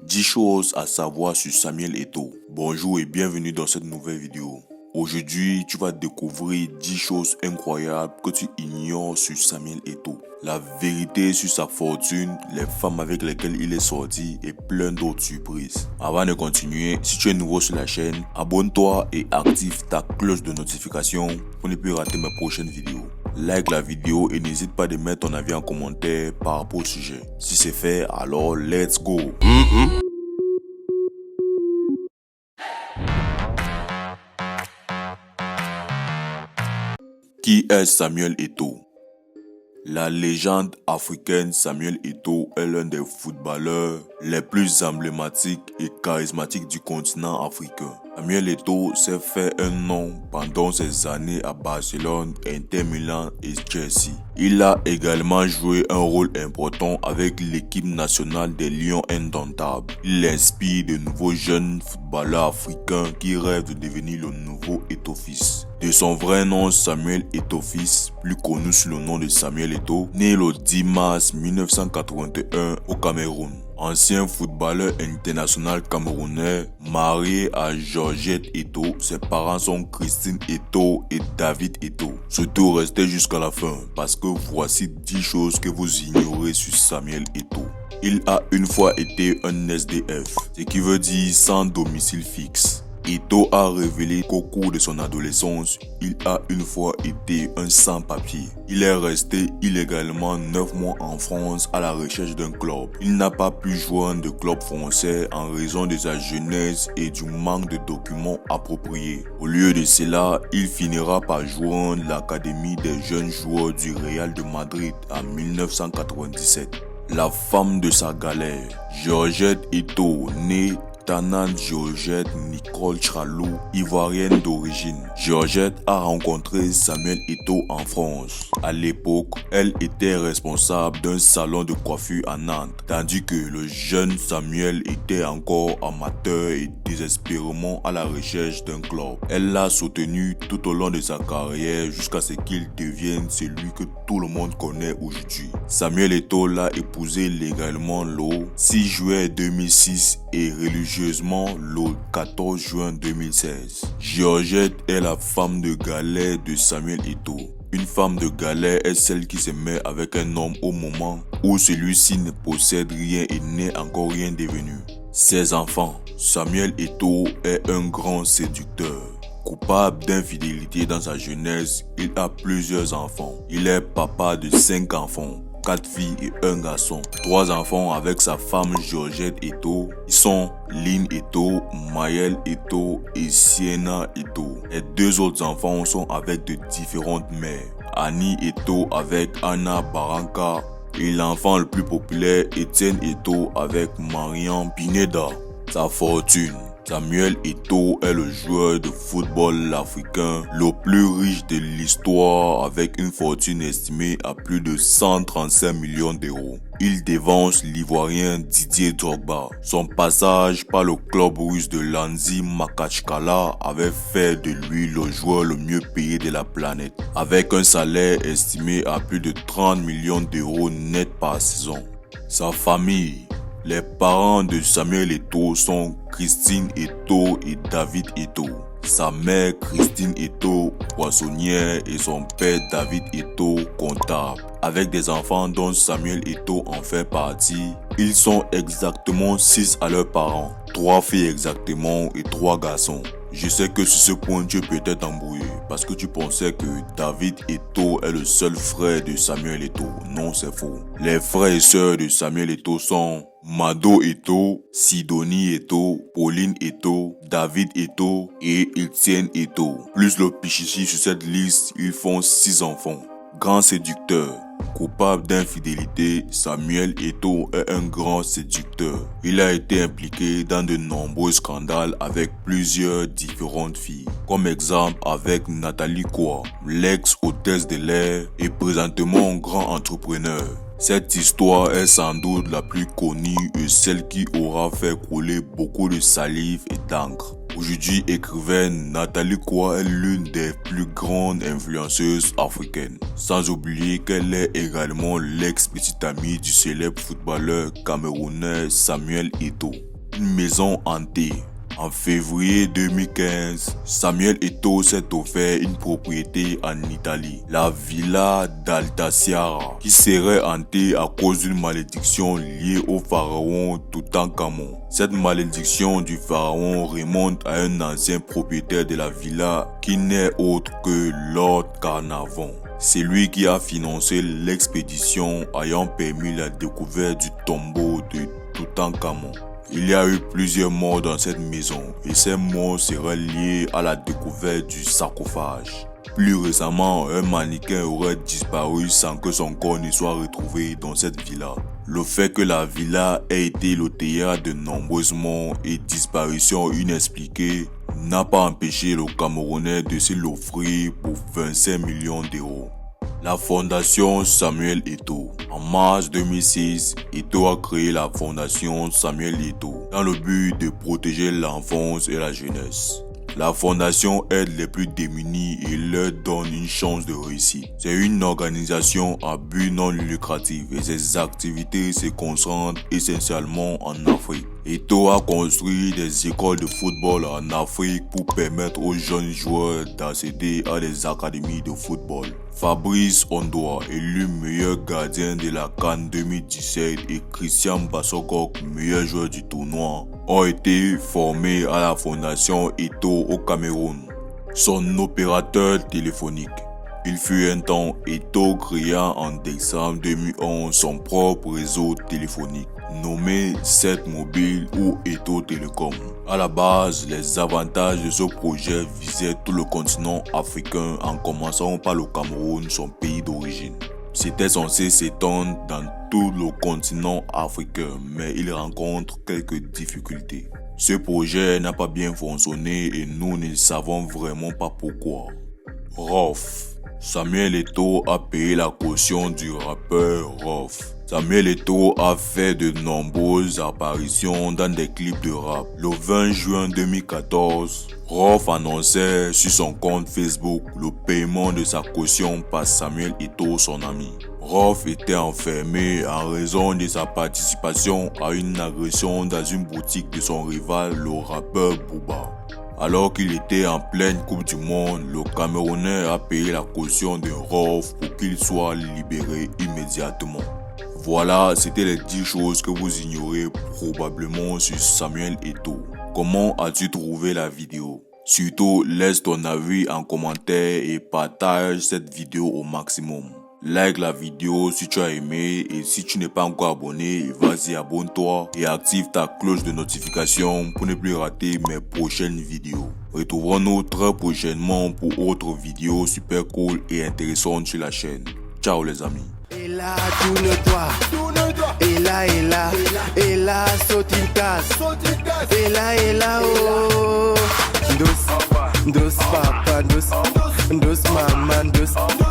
10 choses à savoir sur Samuel Eto'o. Bonjour et bienvenue dans cette nouvelle vidéo. Aujourd'hui, tu vas découvrir 10 choses incroyables que tu ignores sur Samuel Eto'o. La vérité sur sa fortune, les femmes avec lesquelles il est sorti et plein d'autres surprises. Avant de continuer, si tu es nouveau sur la chaîne, abonne-toi et active ta cloche de notification pour ne plus rater mes prochaines vidéos. Like la vidéo et n'hésite pas à mettre ton avis en commentaire par rapport au sujet. Si c'est fait, alors let's go. Qui est Samuel Eto'o? La légende africaine Samuel Eto'o est l'un des footballeurs les plus emblématiques et charismatiques du continent africain. Samuel Eto'o s'est fait un nom pendant ses années à Barcelone, Inter Milan et Chelsea. Il a également joué un rôle important avec l'équipe nationale des Lions indomptables. Il inspire de nouveaux jeunes footballeurs africains qui rêvent de devenir le nouveau Eto'o-fils. De son vrai nom Samuel Eto'o-fils, plus connu sous le nom de Samuel Eto'o, né le 10 mars 1981 au Cameroun. Ancien footballeur international camerounais, marié à Georgette Eto'o, ses parents sont Christine Eto'o et David Eto'o. Surtout restez jusqu'à la fin parce que voici 10 choses que vous ignorez sur Samuel Eto'o. Il a une fois été un SDF, ce qui veut dire sans domicile fixe. Eto'o a révélé qu'au cours de son adolescence, il a une fois été un sans-papier. Il est resté illégalement 9 mois en France à la recherche d'un club. Il n'a pas pu joindre de club français en raison de sa jeunesse et du manque de documents appropriés. Au lieu de cela, il finira par joindre l'académie des jeunes joueurs du Real de Madrid en 1997. La femme de sa galère, Georgette Eto'o, née Tanane Georgette Nicole Chalou, ivoirienne d'origine. Georgette a rencontré Samuel Eto'o en France. À l'époque, elle était responsable d'un salon de coiffure à Nantes, tandis que le jeune Samuel était encore amateur et désespérément à la recherche d'un club. Elle l'a soutenu tout au long de sa carrière jusqu'à ce qu'il devienne celui que tout le monde connaît aujourd'hui. Samuel Eto'o l'a épousé légalement le 6 juillet 2006 et religieusement le 14 juin 2016. Georgette est la femme de galère de Samuel Eto'o. Une femme de galère est celle qui se met avec un homme au moment où celui-ci ne possède rien et n'est encore rien devenu. Ses enfants. Samuel Eto'o est un grand séducteur. Coupable d'infidélité dans sa jeunesse, il a plusieurs enfants. Il est papa de 5 enfants. 4 filles et 1 garçon. 3 enfants avec sa femme Georgette Eto'o. Ils sont Lynn Eto'o, Maëlle Eto'o et Sienna Eto'o. Les 2 autres enfants sont avec de différentes mères. Annie Eto'o avec Anna Barranca et l'enfant le plus populaire Étienne Eto'o avec Marian Pineda. Sa fortune. Samuel Eto'o est le joueur de football africain le plus riche de l'histoire avec une fortune estimée à plus de 135 millions d'euros. Il devance l'Ivoirien Didier Drogba. Son passage par le club russe de Landzi Makhatchkala avait fait de lui le joueur le mieux payé de la planète, avec un salaire estimé à plus de 30 millions d'euros net par saison. Sa famille. Les parents de Samuel Eto'o sont Christine Eto'o et David Eto'o. Sa mère Christine Eto'o, poissonnière, et son père David Eto'o, comptable. Avec des enfants dont Samuel Eto'o en fait partie, ils sont exactement 6 à leurs parents. 3 filles exactement et 3 garçons. Je sais que sur ce point tu es peut-être embrouillé parce que tu pensais que David Eto'o est le seul frère de Samuel Eto'o. Non, c'est faux. Les frères et sœurs de Samuel Eto'o sont Mado Eto'o, Sidonie Eto'o, Pauline Eto'o, David Eto'o et Étienne Eto'o. Plus le pichichi sur cette liste, ils font 6 enfants. Grand séducteur. Coupable d'infidélité, Samuel Eto'o est un grand séducteur. Il a été impliqué dans de nombreux scandales avec plusieurs différentes filles. Comme exemple avec Nathalie Kwa, l'ex-hôtesse de l'air et présentement grand entrepreneur. Cette histoire est sans doute la plus connue et celle qui aura fait couler beaucoup de salive et d'encre. Aujourd'hui écrivaine, Nathalie Kwa est l'une des plus grandes influenceuses africaines. Sans oublier qu'elle est également l'ex-petite amie du célèbre footballeur camerounais Samuel Eto'o. une maison hantée. En février 2015, Samuel Eto'o s'est offert une propriété en Italie, la Villa d'Altaciara, qui serait hantée à cause d'une malédiction liée au pharaon Toutankhamon. Cette malédiction du pharaon remonte à un ancien propriétaire de la villa qui n'est autre que Lord Carnarvon. C'est lui qui a financé l'expédition ayant permis la découverte du tombeau de Toutankhamon. Il y a eu plusieurs morts dans cette maison et ces morts seraient liées à la découverte du sarcophage. Plus récemment, un mannequin aurait disparu sans que son corps ne soit retrouvé dans cette villa. Le fait que la villa ait été le théâtre de nombreuses morts et disparitions inexpliquées n'a pas empêché le Camerounais de se l'offrir pour 25 millions d'euros. La fondation Samuel Eto'o. En mars 2006, Eto'o a créé la fondation Samuel Eto'o dans le but de protéger l'enfance et la jeunesse. La fondation aide les plus démunis et leur donne une chance de réussite. C'est une organisation à but non lucratif et ses activités se concentrent essentiellement en Afrique. Eto'o a construit des écoles de football en Afrique pour permettre aux jeunes joueurs d'accéder à des académies de football. Fabrice Ondoa, élu meilleur gardien de la CAN 2017 et Christian Bassokok, meilleur joueur du tournoi, ont été formés à la fondation Eto'o au Cameroun. Son opérateur téléphonique. Il fut un temps, Eto'o créa en décembre 2011 son propre réseau téléphonique, nommé Set Mobile ou Eto'o Telecom. À la base, les avantages de ce projet visaient tout le continent africain en commençant par le Cameroun, son pays d'origine. C'était censé s'étendre dans tout le continent africain, mais il rencontre quelques difficultés. Ce projet n'a pas bien fonctionné et nous ne savons vraiment pas pourquoi. Rof. Samuel Eto'o a payé la caution du rappeur Rof. Samuel Eto'o a fait de nombreuses apparitions dans des clips de rap. Le 20 juin 2014, Rof annonçait sur son compte Facebook le paiement de sa caution par Samuel Eto'o, son ami. Rof était enfermé en raison de sa participation à une agression dans une boutique de son rival, le rappeur Booba. Alors qu'il était en pleine Coupe du Monde, le Camerounais a payé la caution de Rof pour qu'il soit libéré immédiatement. Voilà, c'était les 10 choses que vous ignorez probablement sur Samuel Eto'o. Comment as-tu trouvé la vidéo? Surtout, laisse ton avis en commentaire et partage cette vidéo au maximum. Like la vidéo si tu as aimé et si tu n'es pas encore abonné, vas-y abonne-toi et active ta cloche de notification pour ne plus rater mes prochaines vidéos. Retrouvons-nous très prochainement pour autres vidéos super cool et intéressantes sur la chaîne. Ciao les amis. Et là, tourne-toi. Et là, saute une casse. Et là, oh. Dos papa, dos maman, dos.